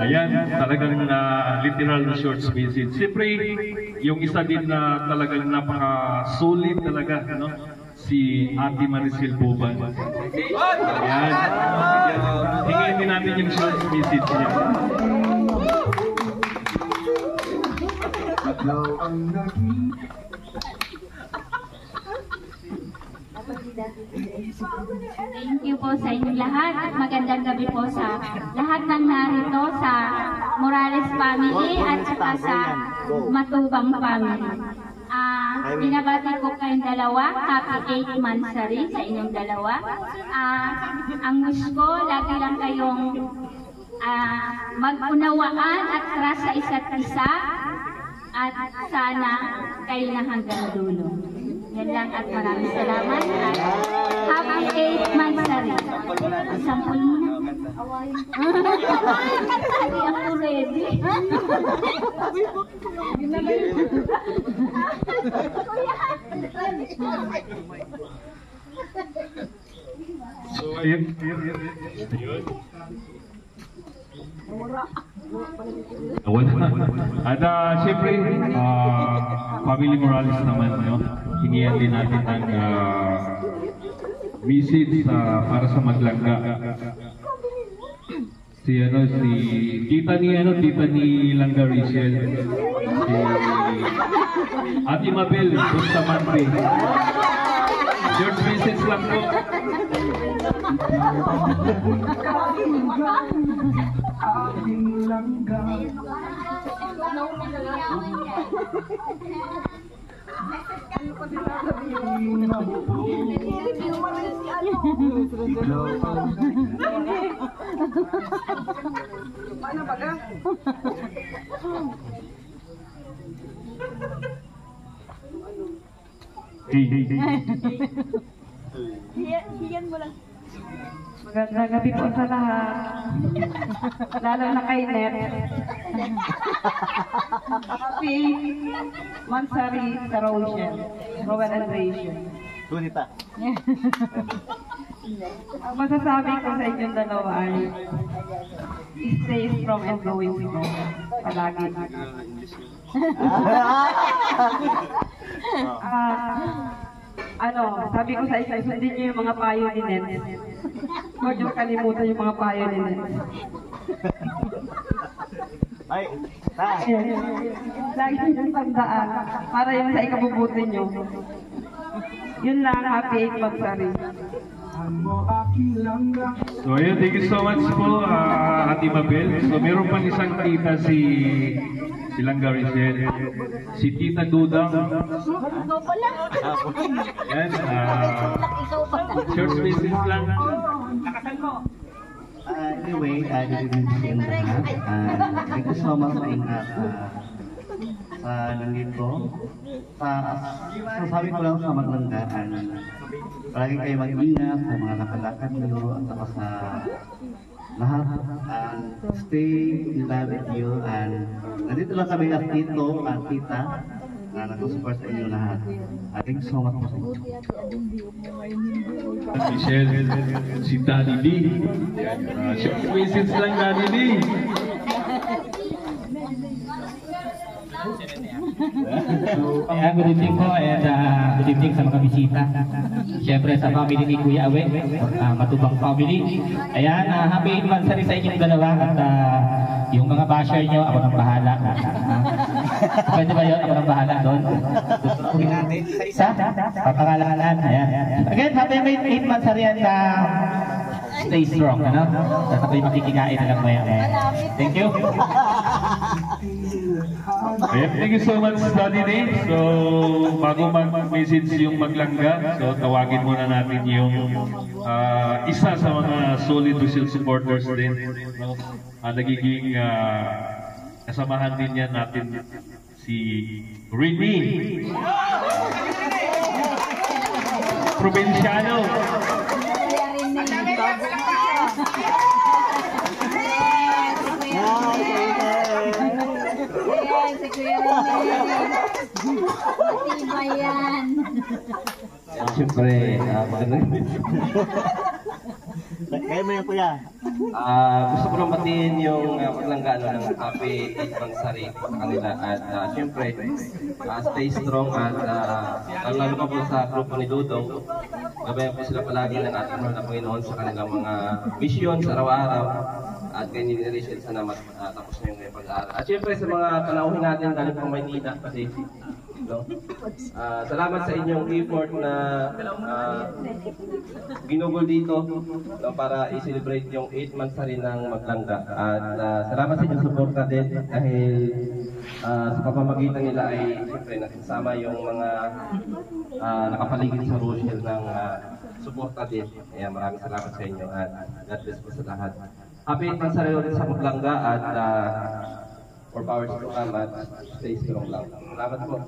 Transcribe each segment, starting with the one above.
Ayan, talagang literal na short visit. Siyempre, yung isa din na talagang napaka-solid talaga, no? Si Ate Maricel Boban. Ayan. Hingin din natin yung short visit niya. Thank you po sa inyong lahat at magandang gabi po sa lahat ng narito sa Morales family at saka sa Matubang family. Binabati ko kayong dalawa, happy 8 months sa inyong dalawa. Ang wish ko, lagi lang kayong mag-unawaan at trust sa isa't isa at sana kayo na hanggang dulo. Yan lang at maraming salamat at happy 8 months sa rin. Sampul mo na. Hindi ako ready. So, ayun. At siyempre, Family Morales naman, no? Hiniyan din natin ng visit para sa Maglangga. Si tita ni Langga Rachel, si Ate Mabel Bustamante. Short visits lang po. Hiyan mo lang. Magandang gabi po sa lahat. Lalo na kay Net. Happy Mansari sa Roshan. Rowan and Rachel. Tunita. Ang masasabi ko sa inyong dalawa ay stay strong and going strong. Palagi. Sabi ko sa isa, sundin niyo yung mga payo ni Net. Huwag niyo kalimutan yung mga payo ni Net. Ay, ta. Lagi niyo tandaan para yun sa ikabubuti niyo. Yun lang, happy 8 months sa rin. So ayun, thank you so much po, Ate Mabel. So meron pang isang tita si Langga Rachel, si Tita Dudang. Ikaw pala. Yan, short visit lang. Anyway, good evening sa lahat. Thank you so much sa ingat sa nandito. Sasabi ko lang sa Maglanggaan, palagi kayo mag-ingat sa mga nakalakad nyo at saka sa lahat. Stay in love with you. And nandito lang kami at tito at tita na nag-support sa inyo lahat. Thank you so much po sa inyo. Michelle, si Daddy D. Short visits lang, Daddy D. Good evening po and good evening sa mga bisita. Siyempre sa family ni Kuya Awe, Matubang family. Ayan, happy 8 months sa inyong dalawa at yung mga basher nyo, ako nang bahala. Pwede ba yun? Ako nang bahala doon. Sa isa? Papangalanan. Ayan. Again, happy 8 months sa rin stay strong, ano? At ako'y makikikain na lang maya-maya. Thank you. Ayan, thank you so much, Daddy Nate. So, bago mag-message yung Maglangga, so tawagin muna natin yung isa sa mga solid Rachel supporters din. Nagiging kasamahan din yan natin si Rini. Provinciano. Matibay yan. At syempre, magandang Kaya mo yan, kuya. gusto ko lang batiin yung paglanggaano ng Happy 8 Mansari sa kanila. At syempre, stay strong at lalo pa po sa grupo ni Dudong. Gabayan po sila palagi ng ating mahal na Panginoon sa kanilang mga mission sa araw-araw. At kay Nini Rachel, sana tapos na yung pag-aaral. At syempre sa mga panauhin natin galing pang Maynila kasi no? Salamat sa inyong effort na ginugol dito no, para i-celebrate yung 8 months na rin ng Maglangga. At salamat sa inyong suporta din dahil sa pamamagitan nila ay siyempre nakasama yung mga nakapaligid sa Rochelle ng suporta din. Kaya maraming salamat sa inyo at God bless po sa lahat. Happy 8 months na rin ulit sa Maglangga at more powers to come at stay strong lang. Salamat po.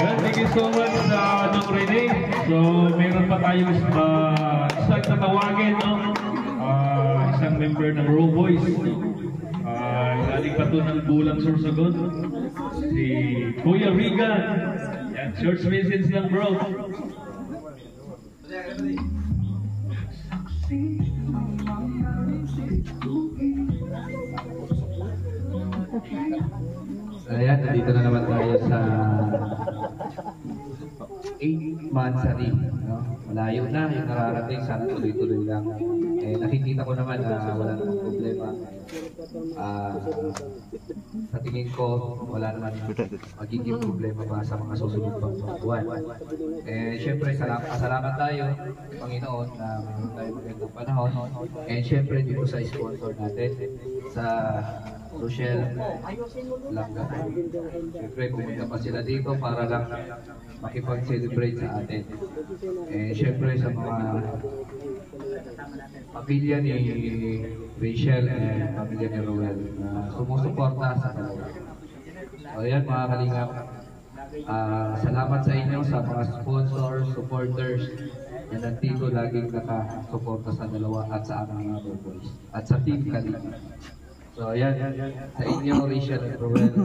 Yan, thank you so much sa Dong Rene. So, meron pa tayo isang tatawagin, no? Isang member ng Raw Boys. Galing pa to ng Bulang Sorsogon. Si Kuya Regan. Yan, church message lang, bro. Ayan, nandito na naman tayo sa 8 Mansari. No? Malayo na yung nararating, sana tuloy-tuloy lang. Nakikita ko naman na wala namang problema. Sa tingin ko, wala naman magiging problema pa sa mga susunod pang buwan. Siyempre, salamat tayo, Panginoon, na mayroon tayo magandang panahon. Siyempre, dito sa sponsor natin, sa Rochelle Langga. Siyempre, pumunta pa sila dito para lang makipag-celebrate sa atin. Siyempre, sa mga pamilya ni Rachel at pamilya ni Roel na sumusuporta sa kanila. So yan mga kalingap, salamat sa inyo sa mga sponsors, supporters na nandito laging nakasuporta sa dalawa at sa aming mga boys at sa Team Kalingap. So yan, sa inyo Rachel at Roel,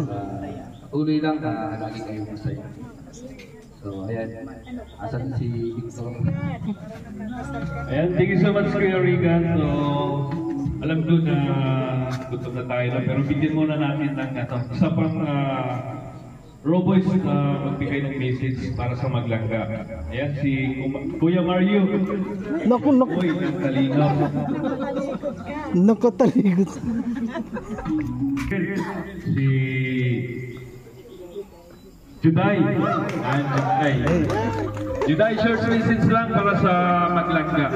tuloy lang na lagi kayo masaya. So, ayan. Asan si Victor? Ayan, thank you so much, Kuya Regan. So, alam ko na gutom na tayo na, pero bigyan muna natin ng isa pang Raw Boys magbigay ng message para sa Maglangga. Ayan, si Kuya Mario. Naku. Uy, ng Kalingap. Nakataligot. Si Juday. Juday, short message lang para sa Maglangga.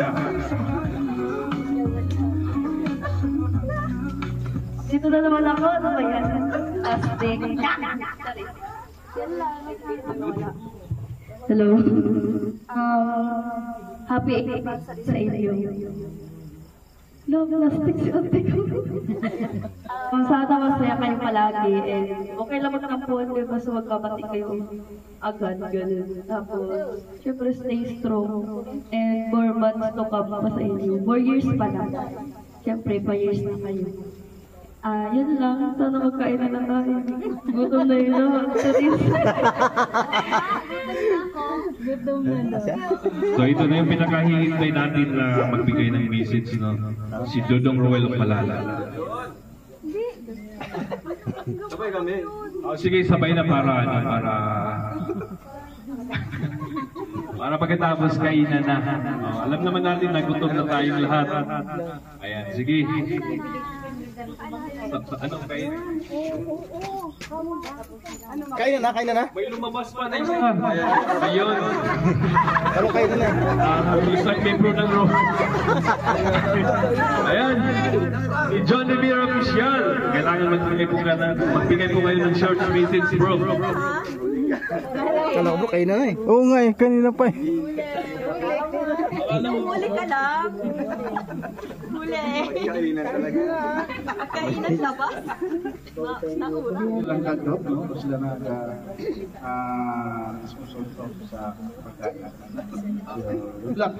Dito na naman ako. Ano ba yan? Astig. Hello. Happy 8 months sa inyo. Love, plastic si ate ko. Sana masaya kayo palagi. Okay lang magtampuan kayo, basta magkabati kayo agad. Ganun. Tapos, syempre stay strong. And more months to come pa sa inyo. More years pa lang. Syempre, pa years na kayo. Yun lang. Sana magkain na tayo. Gutom na yun naman. Gutom na lang. So ito na yung pinakahihintay natin na magbigay ng message, no? Si Dodong Roel of Malala. Sabay kami. Sige, sabay na para pagkatapos kainan na. Alam naman natin na gutom na tayong lahat. Ayan, sige. Anong kain? Kain na na. May lumabas pa na isa. Ayun. Ano kain na? Isang membro ng Raw. Ayan. Si John Rivera Official. Kailangan magbigay po kayo ng short message, bro. Kala ko bro, kain na eh. Oo nga eh, kanina pa eh. Huli ka lang. Huli. Kainan talaga. Kainan na ba? Nauna. Ilang kadrop, no? Tapos sila nag-sponsor sa pagkain. Black.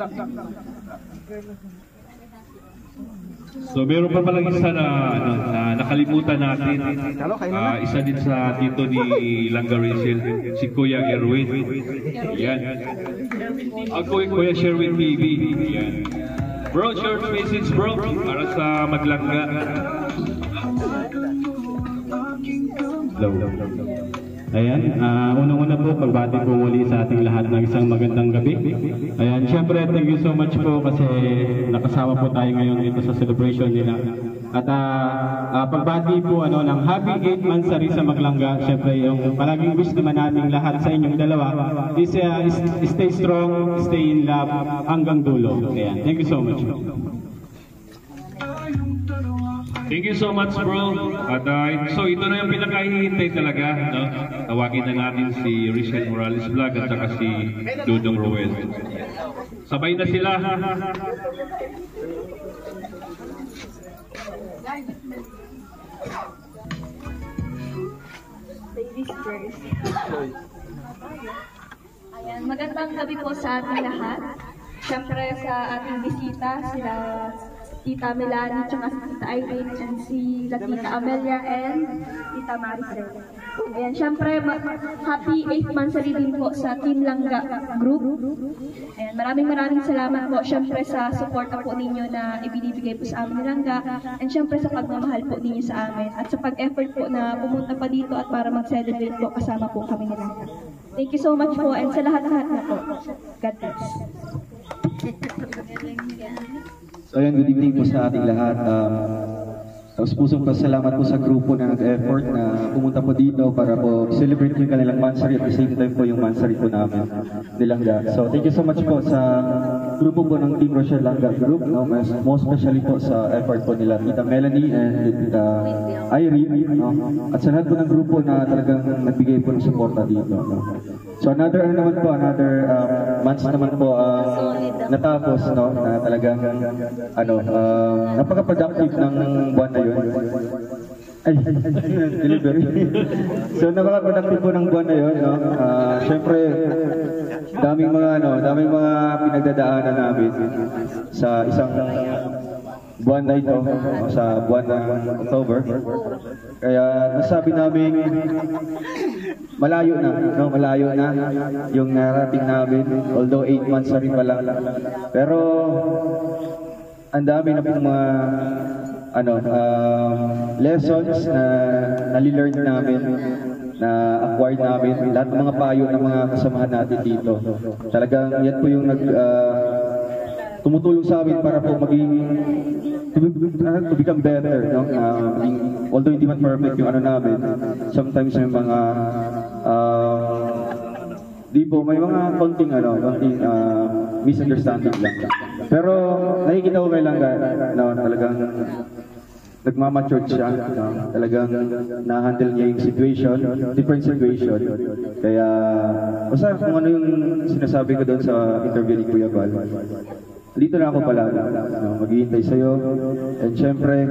So meron pa palang isa na, na nakalimutan natin. Isa din sa dito ni Langga Rachel, si Kuya Erwin. Yan. Kuya Sherwin TV. Yan. Bro, short message bro, para sa Maglangga. Hello. Ayan, unang-una po, pagbati po muli sa ating lahat ng isang magandang gabi. Ayan, syempre, thank you so much po kasi nakasama po tayo ngayon dito sa celebration nila. At pagbati po ng happy 8th monthsary sa Maglangga. Syempre, yung palaging wish naman nating lahat sa inyong dalawa is stay strong, stay in love hanggang dulo. Ayan, thank you so much. Thank you so much bro. At so ito na yung pinakahihintay talaga, no? Tawagin na natin si Richelle Morales Vlog at saka si Dudong Roel. Sabay na sila. Ladies first. Ayan, magandang gabi po sa ating lahat. Siyempre sa ating bisita, sila Tita Melanie, tsaka si Tita Irene, and si Tita Amelia, and Tita Maricel. Ayan, syempre, happy 8th monthsary din po sa Team Langga Group. Ayan, maraming salamat po, syempre, sa suporta po ninyo na ibinibigay po sa amin ni Langga, and syempre sa pagmamahal po ninyo sa amin, at sa pag-effort po na pumunta pa dito at para mag-celebrate po, kasama po kami ni Langga. Thank you so much po, and sa lahat-lahat na po. God bless. So ayan, good evening po sa ating lahat. Tapos pusong pasalamat po sa grupo na nag-effort na pumunta po dito para po celebrate yung kanilang monthsary at the same time po yung monthsary po namin nilangga. So thank you so much po sa grupo po ng Team Rochelle Langga Group, no? Most especially po sa effort po nila Tita Melanie and Tita Irene, no? At sa lahat po ng grupo na talagang nagbigay po ng suporta dito, no? So another months naman po natapos, no, na talagang napaka-productive ng buwan na yun. Ay, delivery. So napaka-productive po ng buwan na yun, no. Syempre daming mga pinagdadaanan namin sa isang buwan na ito, sa buwan ng October. Kaya nasabi namin malayo na yung narating namin, although 8 months na rin pala. Pero ang dami na pong mga lessons na nalilearn namin, na acquired namin, lahat ng mga payo ng mga kasamahan natin dito. Talagang yan po yung tumutulong sa amin para po to become better, no? Although hindi man perfect yung namin, sometimes may mga may mga konting misunderstanding lang. Pero nakikita ko kay Langga, talagang nagmamature siya, talagang na-handle niya yung situation, different situation. Kaya basta kung ano yung sinasabi ko doon sa interview ni Kuya Val, dito na ako pala, maghihintay sa'yo. And syempre,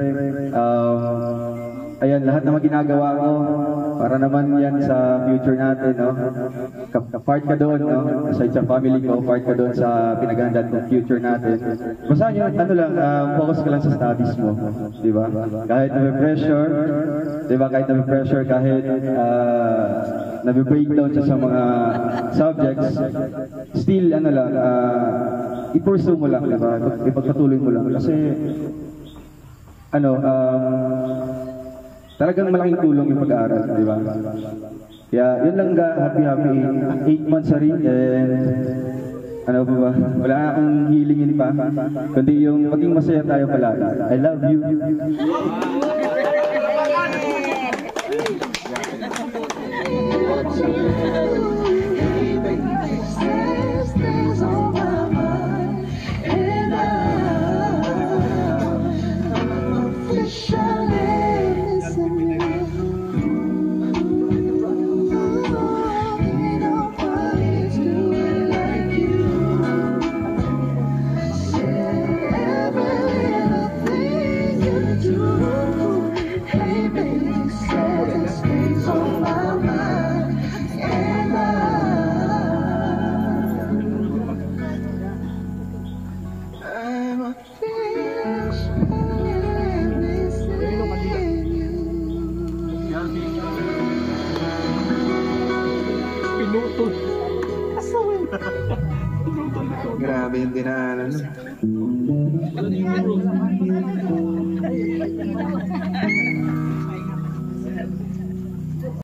ayan, lahat naman ginagawa ko para naman yan sa future natin, no? Part ka doon, no? Aside sa family ko, part ka doon sa pinaghandaan ng future natin. Basta yun, focus ka lang sa studies mo, di ba? Kahit na-pressure, di ba? Kahit na-pressure, kahit na-breakdown sa mga subjects, still, i-pursue mo lang, di ba? Ipagpatuloy mo lang. Kasi, talagang malaking tulong yung pag-aaral, di ba? Kaya, yun lang happy 8 months na rin, and wala akong hilingin pa, kundi yung maging masaya tayo palagi. I love you. You Pinutol. Grabe yung dinaanan.